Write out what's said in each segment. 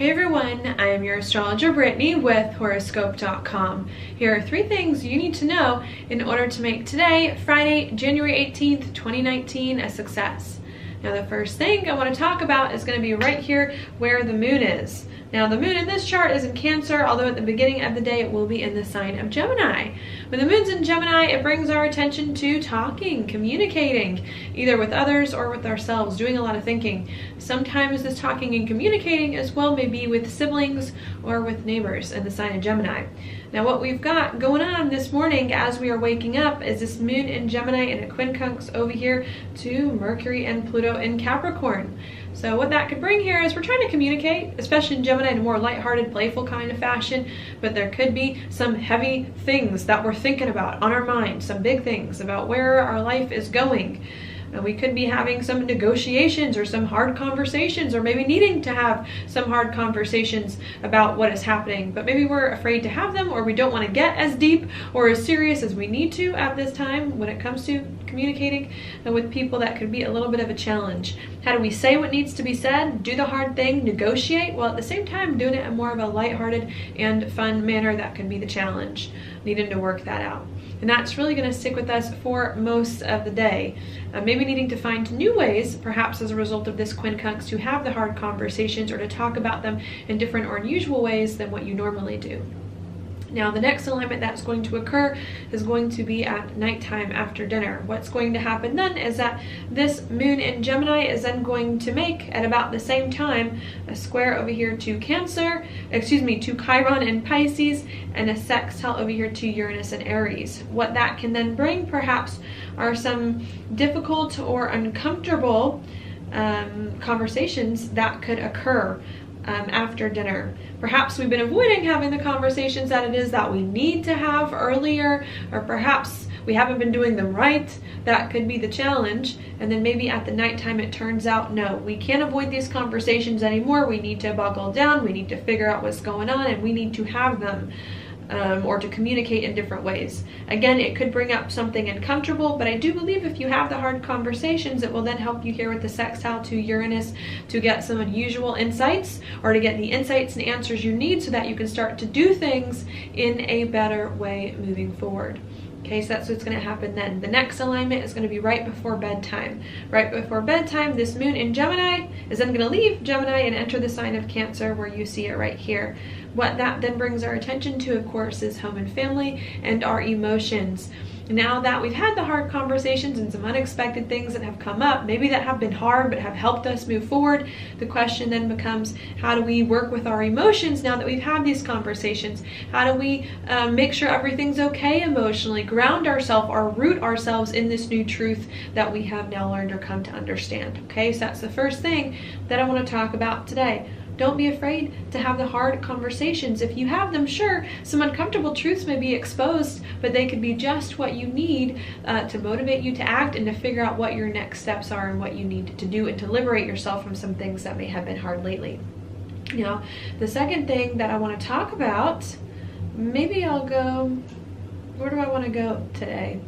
Hey everyone, I am your astrologer Brittany with Horoscope.com. Here are 3 things you need to know in order to make today, Friday, January 18th, 2019, a success. Now the first thing I want to talk about is going to be right here where the moon is. Now the moon in this chart is in Cancer, although at the beginning of the day it will be in the sign of Gemini. When the moon's in Gemini, it brings our attention to talking, communicating, either with others or with ourselves, doing a lot of thinking. Sometimes this talking and communicating as well may be with siblings or with neighbors in the sign of Gemini. Now what we've got going on this morning as we are waking up is this moon in Gemini and a quincunx over here to Mercury and Pluto in Capricorn. So what that could bring here is we're trying to communicate, especially in Gemini, in a more lighthearted, playful kind of fashion, but there could be some heavy things that we're thinking about on our mind, some big things about where our life is going. We could be having some negotiations or some hard conversations, or maybe needing to have some hard conversations about what is happening, but maybe we're afraid to have them, or we don't want to get as deep or as serious as we need to at this time when it comes to communicating with people. That could be a little bit of a challenge. How do we say what needs to be said, do the hard thing, negotiate, while at the same time doing it in more of a lighthearted and fun manner? That could be the challenge, needing to work that out. And that's really going to stick with us for most of the day. Maybe needing to find new ways, perhaps as a result of this quincunx, to have the hard conversations or to talk about them in different or unusual ways than what you normally do. Now the next alignment that's going to occur is going to be at nighttime after dinner. What's going to happen then is that this moon in Gemini is then going to make, at about the same time, a square over here to to Chiron in Pisces, and a sextile over here to Uranus in Aries. What that can then bring perhaps are some difficult or uncomfortable conversations that could occur after dinner. Perhaps we've been avoiding having the conversations that it is that we need to have earlier, or perhaps we haven't been doing them right. That could be the challenge. And then maybe at the nighttime it turns out, no, we can't avoid these conversations anymore. We need to buckle down, we need to figure out what's going on, and we need to have them. Or to communicate in different ways. Again, it could bring up something uncomfortable, but I do believe if you have the hard conversations, it will then help you here with the sextile to Uranus to get some unusual insights, or to get the insights and answers you need so that you can start to do things in a better way moving forward. Okay, so that's what's going to happen then. The next alignment is going to be right before bedtime. Right before bedtime, this moon in Gemini is then going to leave Gemini and enter the sign of Cancer, where you see it right here. What that then brings our attention to, of course, is home and family and our emotions. Now that we've had the hard conversations and some unexpected things that have come up, maybe that have been hard but have helped us move forward, the question then becomes, how do we work with our emotions now that we've had these conversations? How do we make sure everything's okay emotionally, ground ourselves or root ourselves in this new truth that we have now learned or come to understand? Okay, so that's the first thing that I want to talk about today. Don't be afraid to have the hard conversations. If you have them, sure, some uncomfortable truths may be exposed, but they could be just what you need to motivate you to act and to figure out what your next steps are and what you need to do, and to liberate yourself from some things that may have been hard lately. Now, the second thing that I want to talk about, maybe I'll go, where do I want to go today?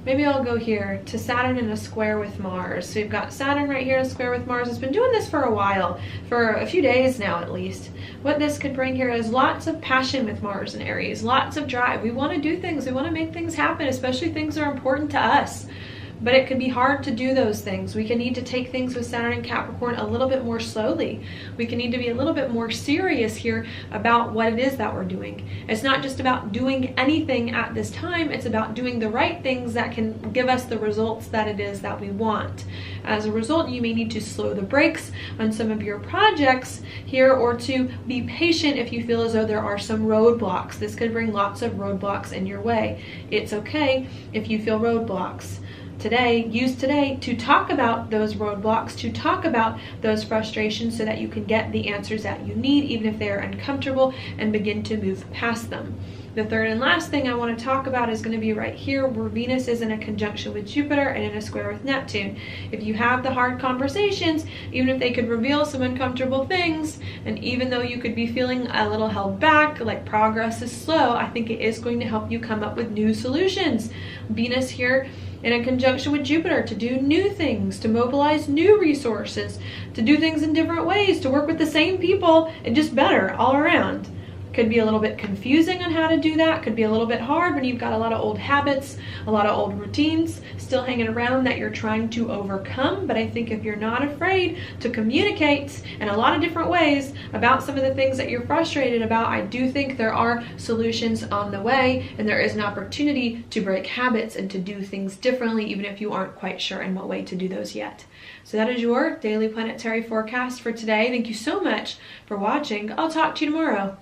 Maybe I'll go here to Saturn in a square with Mars. So you've got Saturn right here in a square with Mars. It's been doing this for a while, for a few days now at least. What this could bring here is lots of passion with Mars and Aries, lots of drive. We want to do things, we want to make things happen, especially things that are important to us. But it can be hard to do those things. We can need to take things with Saturn and Capricorn a little bit more slowly. We can need to be a little bit more serious here about what it is that we're doing. It's not just about doing anything at this time, it's about doing the right things that can give us the results that it is that we want. As a result, you may need to slow the brakes on some of your projects here, or to be patient if you feel as though there are some roadblocks. This could bring lots of roadblocks in your way. It's okay if you feel roadblocks. Use today to talk about those roadblocks, to talk about those frustrations, so that you can get the answers that you need, even if they are uncomfortable, and begin to move past them. The third and last thing I want to talk about is going to be right here where Venus is in a conjunction with Jupiter and in a square with Neptune. If you have the hard conversations, even if they could reveal some uncomfortable things, and even though you could be feeling a little held back, like progress is slow, I think it is going to help you come up with new solutions. Venus here in a conjunction with Jupiter to do new things, to mobilize new resources, to do things in different ways, to work with the same people and just better all around. Could be a little bit confusing on how to do that. Could be a little bit hard when you've got a lot of old habits, a lot of old routines still hanging around that you're trying to overcome. But I think if you're not afraid to communicate in a lot of different ways about some of the things that you're frustrated about, I do think there are solutions on the way, and there is an opportunity to break habits and to do things differently, even if you aren't quite sure in what way to do those yet. So that is your daily planetary forecast for today. Thank you so much for watching. I'll talk to you tomorrow.